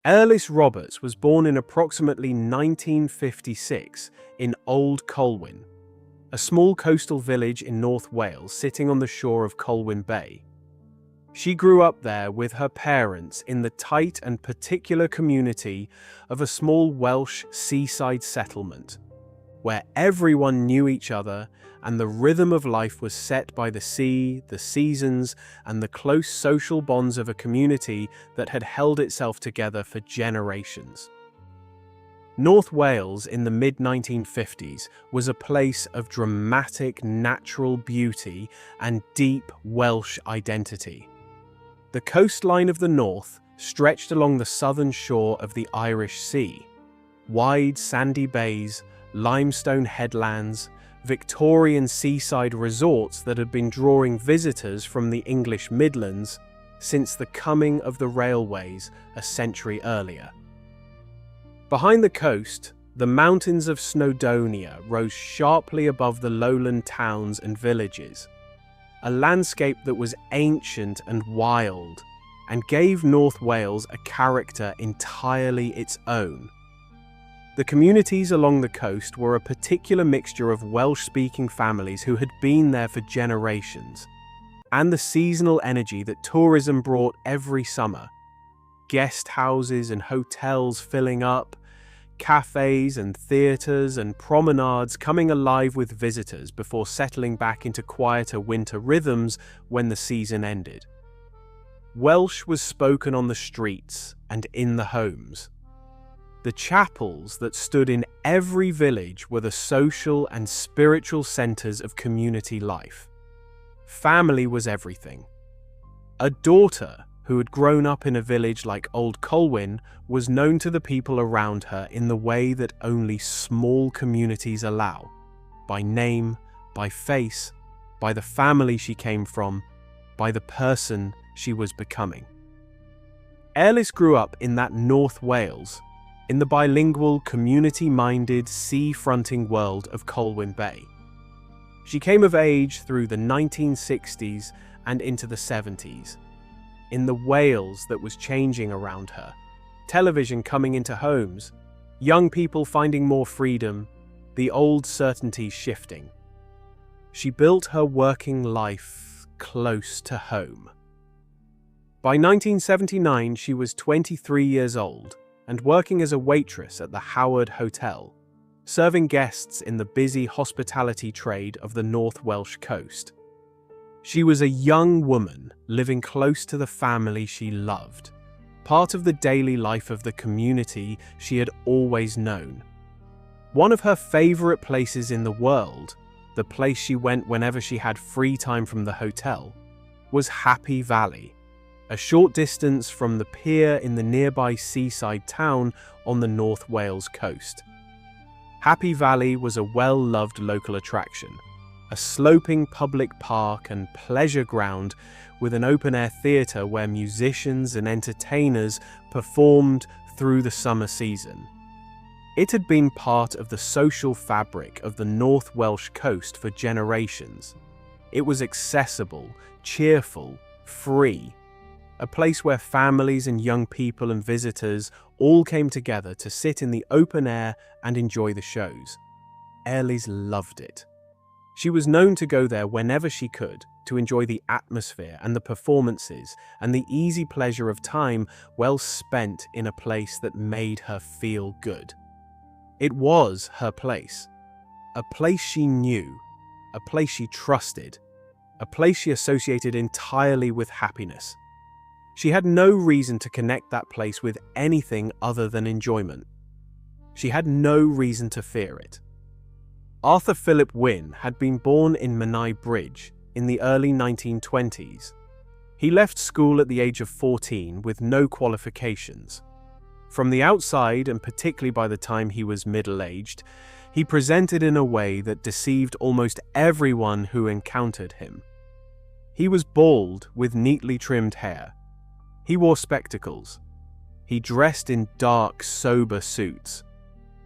Eirlys Roberts was born in approximately 1956 in Old Colwyn, a small coastal village in North Wales sitting on the shore of Colwyn Bay. She grew up there with her parents in the tight and particular community of a small Welsh seaside settlement, where everyone knew each other and the rhythm of life was set by the sea, the seasons, and the close social bonds of a community that had held itself together for generations. North Wales in the mid-1950s was a place of dramatic natural beauty and deep Welsh identity. The coastline of the north stretched along the southern shore of the Irish Sea. Wide sandy bays, limestone headlands, Victorian seaside resorts that had been drawing visitors from the English Midlands since the coming of the railways a century earlier. Behind the coast, the mountains of Snowdonia rose sharply above the lowland towns and villages, a landscape that was ancient and wild and gave North Wales a character entirely its own. The communities along the coast were a particular mixture of Welsh-speaking families who had been there for generations, and the seasonal energy that tourism brought every summer. Guest houses and hotels filling up, cafes and theatres and promenades coming alive with visitors before settling back into quieter winter rhythms when the season ended. Welsh was spoken on the streets and in the homes. The chapels that stood in every village were the social and spiritual centres of community life. Family was everything. A daughter who had grown up in a village like Old Colwyn was known to the people around her in the way that only small communities allow, by name, by face, by the family she came from, by the person she was becoming. Eirlys grew up in that North Wales, in the bilingual, community-minded, sea-fronting world of Colwyn Bay. She came of age through the 1960s and into the 70s, in the Wales that was changing around her, television coming into homes, young people finding more freedom, the old certainties shifting. She built her working life close to home. By 1979, she was 23 years old and working as a waitress at the Howard Hotel, serving guests in the busy hospitality trade of the North Welsh coast. She was a young woman living close to the family she loved, part of the daily life of the community she had always known. One of her favourite places in the world, the place she went whenever she had free time from the hotel, was Happy Valley, a short distance from the pier in the nearby seaside town on the North Wales coast. Happy Valley was a well-loved local attraction, a sloping public park and pleasure ground with an open-air theatre where musicians and entertainers performed through the summer season. It had been part of the social fabric of the North Welsh coast for generations. It was accessible, cheerful, free, a place where families and young people and visitors all came together to sit in the open air and enjoy the shows. Eirlys loved it. She was known to go there whenever she could to enjoy the atmosphere and the performances and the easy pleasure of time well spent in a place that made her feel good. It was her place, a place she knew, a place she trusted, a place she associated entirely with happiness. She had no reason to connect that place with anything other than enjoyment. She had no reason to fear it. Arthur Philip Wynne had been born in Menai Bridge in the early 1920s. He left school at the age of 14 with no qualifications. From the outside, and particularly by the time he was middle-aged, he presented in a way that deceived almost everyone who encountered him. He was bald with neatly trimmed hair. He wore spectacles. He dressed in dark, sober suits.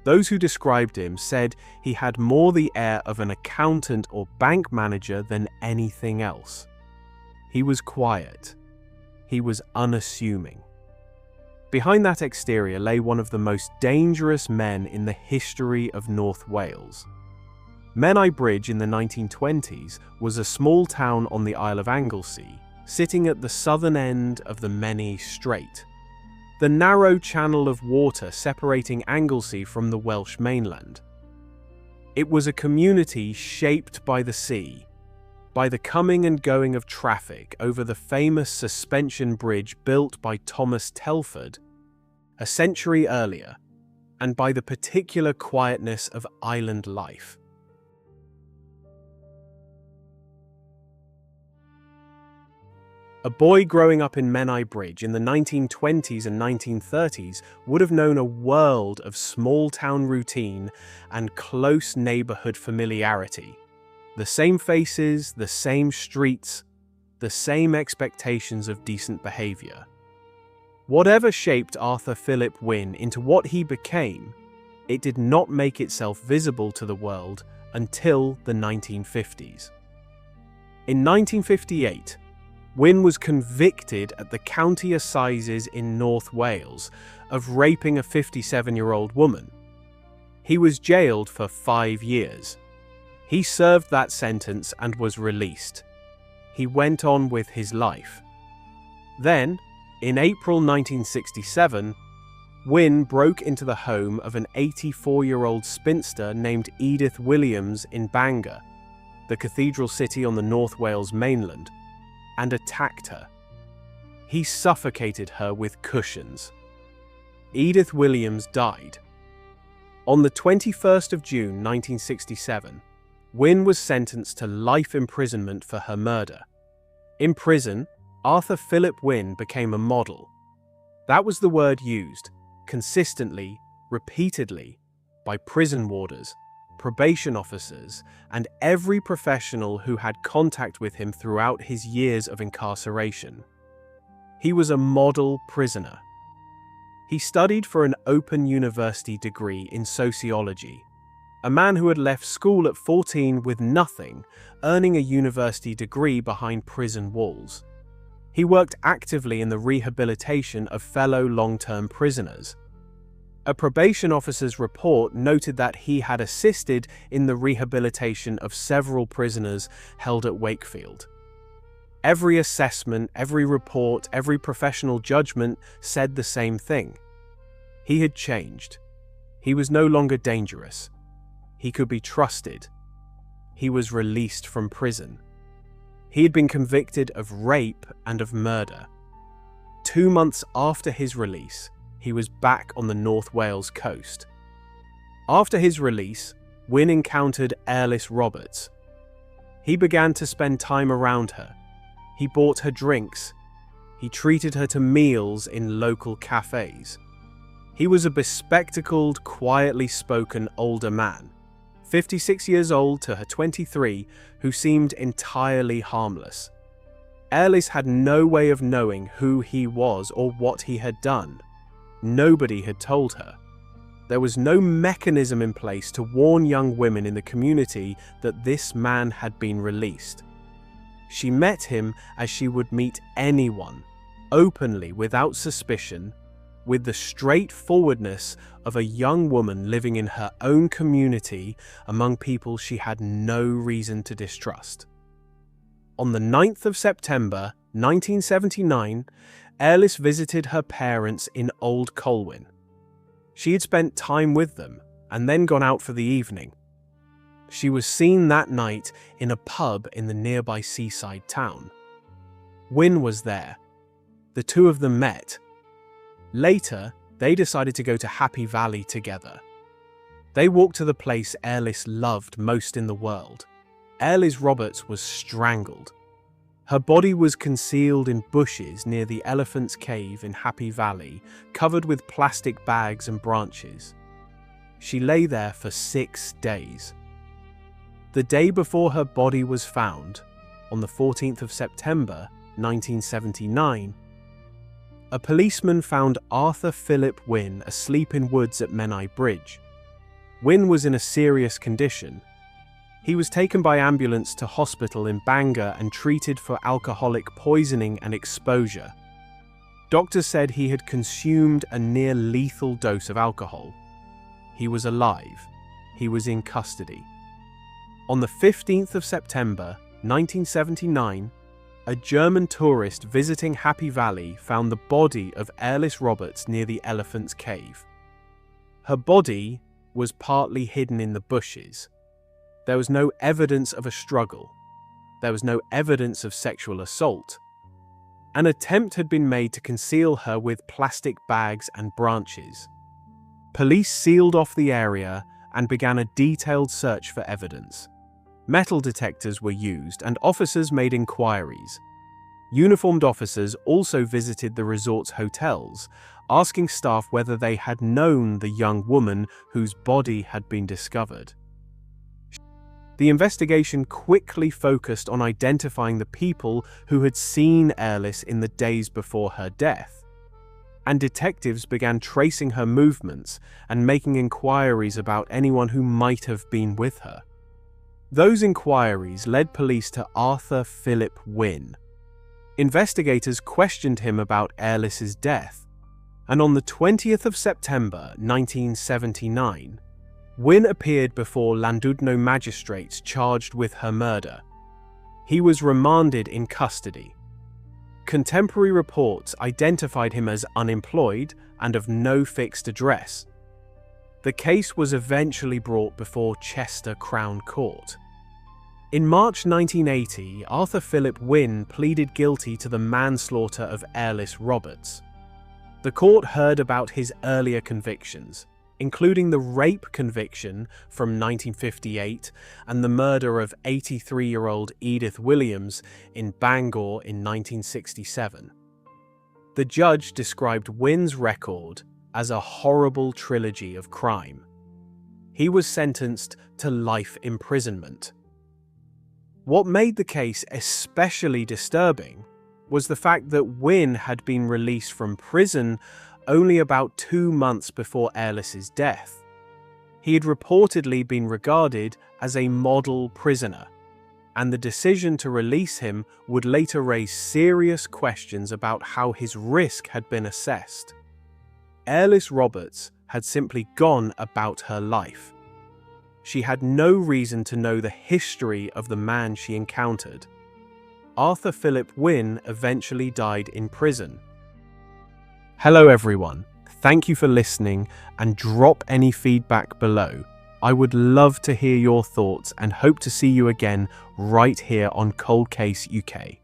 Those who described him said he had more the air of an accountant or bank manager than anything else. He was quiet. He was unassuming. Behind that exterior lay one of the most dangerous men in the history of North Wales. Menai Bridge in the 1920s was a small town on the Isle of Anglesey, sitting at the southern end of the Menai Strait, the narrow channel of water separating Anglesey from the Welsh mainland. It was a community shaped by the sea, by the coming and going of traffic over the famous suspension bridge built by Thomas Telford a century earlier, and by the particular quietness of island life. A boy growing up in Menai Bridge in the 1920s and 1930s would have known a world of small-town routine and close neighborhood familiarity. The same faces, the same streets, the same expectations of decent behavior. Whatever shaped Arthur Philip Wynne into what he became, it did not make itself visible to the world until the 1950s. In 1958, Wynne was convicted at the county assizes in North Wales of raping a 57-year-old woman. He was jailed for 5 years. He served that sentence and was released. He went on with his life. Then, in April 1967, Wynne broke into the home of an 84-year-old spinster named Edith Williams in Bangor, the cathedral city on the North Wales mainland, and attacked her. He suffocated her with cushions. Edith Williams died. On the 21st of June 1967, Wynne was sentenced to life imprisonment for her murder. In prison, Arthur Philip Wynne became a model. That was the word used, consistently, repeatedly, by prison warders, probation officers, and every professional who had contact with him throughout his years of incarceration. He was a model prisoner. He studied for an Open University degree in sociology, a man who had left school at 14 with nothing, earning a university degree behind prison walls. He worked actively in the rehabilitation of fellow long-term prisoners. A probation officer's report noted that he had assisted in the rehabilitation of several prisoners held at Wakefield. Every assessment, every report, every professional judgment said the same thing. He had changed. He was no longer dangerous. He could be trusted. He was released from prison. He had been convicted of rape and of murder. 2 months after his release, he was back on the North Wales coast. After his release, Wynne encountered Eirlys Roberts. He began to spend time around her. He bought her drinks. He treated her to meals in local cafes. He was a bespectacled, quietly spoken older man, 56 years old to her 23, who seemed entirely harmless. Eirlys had no way of knowing who he was or what he had done. Nobody had told her. There was no mechanism in place to warn young women in the community that this man had been released. She met him as she would meet anyone, openly, without suspicion, with the straightforwardness of a young woman living in her own community among people she had no reason to distrust. On the 9th of September 1979, Eirlys visited her parents in Old Colwyn. She had spent time with them and then gone out for the evening. She was seen that night in a pub in the nearby seaside town. Wynne was there. The two of them met. Later, they decided to go to Happy Valley together. They walked to the place Eirlys loved most in the world. Eirlys Roberts was strangled. Her body was concealed in bushes near the Elephant's Cave in Happy Valley, covered with plastic bags and branches. She lay there for 6 days. The day before her body was found, on the 14th of September 1979, a policeman found Arthur Philip Wynne asleep in woods at Menai Bridge. Wynne was in a serious condition. He was taken by ambulance to hospital in Bangor and treated for alcoholic poisoning and exposure. Doctors said he had consumed a near-lethal dose of alcohol. He was alive. He was in custody. On the 15th of September, 1979, a German tourist visiting Happy Valley found the body of Eirlys Roberts near the Elephant's Cave. Her body was partly hidden in the bushes. There was no evidence of a struggle. There was no evidence of sexual assault. An attempt had been made to conceal her with plastic bags and branches. Police sealed off the area and began a detailed search for evidence. Metal detectors were used and officers made inquiries. Uniformed officers also visited the resort's hotels, asking staff whether they had known the young woman whose body had been discovered. The investigation quickly focused on identifying the people who had seen Eirlys in the days before her death, and detectives began tracing her movements and making inquiries about anyone who might have been with her. Those inquiries led police to Arthur Philip Wynne. Investigators questioned him about Eirlys's death, and on the 20th of September 1979, Wynne appeared before Llandudno magistrates charged with her murder. He was remanded in custody. Contemporary reports identified him as unemployed and of no fixed address. The case was eventually brought before Chester Crown Court. In March 1980, Arthur Philip Wynne pleaded guilty to the manslaughter of Eirlys Roberts. The court heard about his earlier convictions, including the rape conviction from 1958 and the murder of 83-year-old Edith Williams in Bangor in 1967. The judge described Wynne's record as a horrible trilogy of crime. He was sentenced to life imprisonment. What made the case especially disturbing was the fact that Wynne had been released from prison only about 2 months before Eirlys's death. He had reportedly been regarded as a model prisoner, and the decision to release him would later raise serious questions about how his risk had been assessed. Eirlys Roberts had simply gone about her life. She had no reason to know the history of the man she encountered. Arthur Philip Wynne eventually died in prison. Hello everyone, thank you for listening and drop any feedback below. I would love to hear your thoughts and hope to see you again right here on Cold Case UK.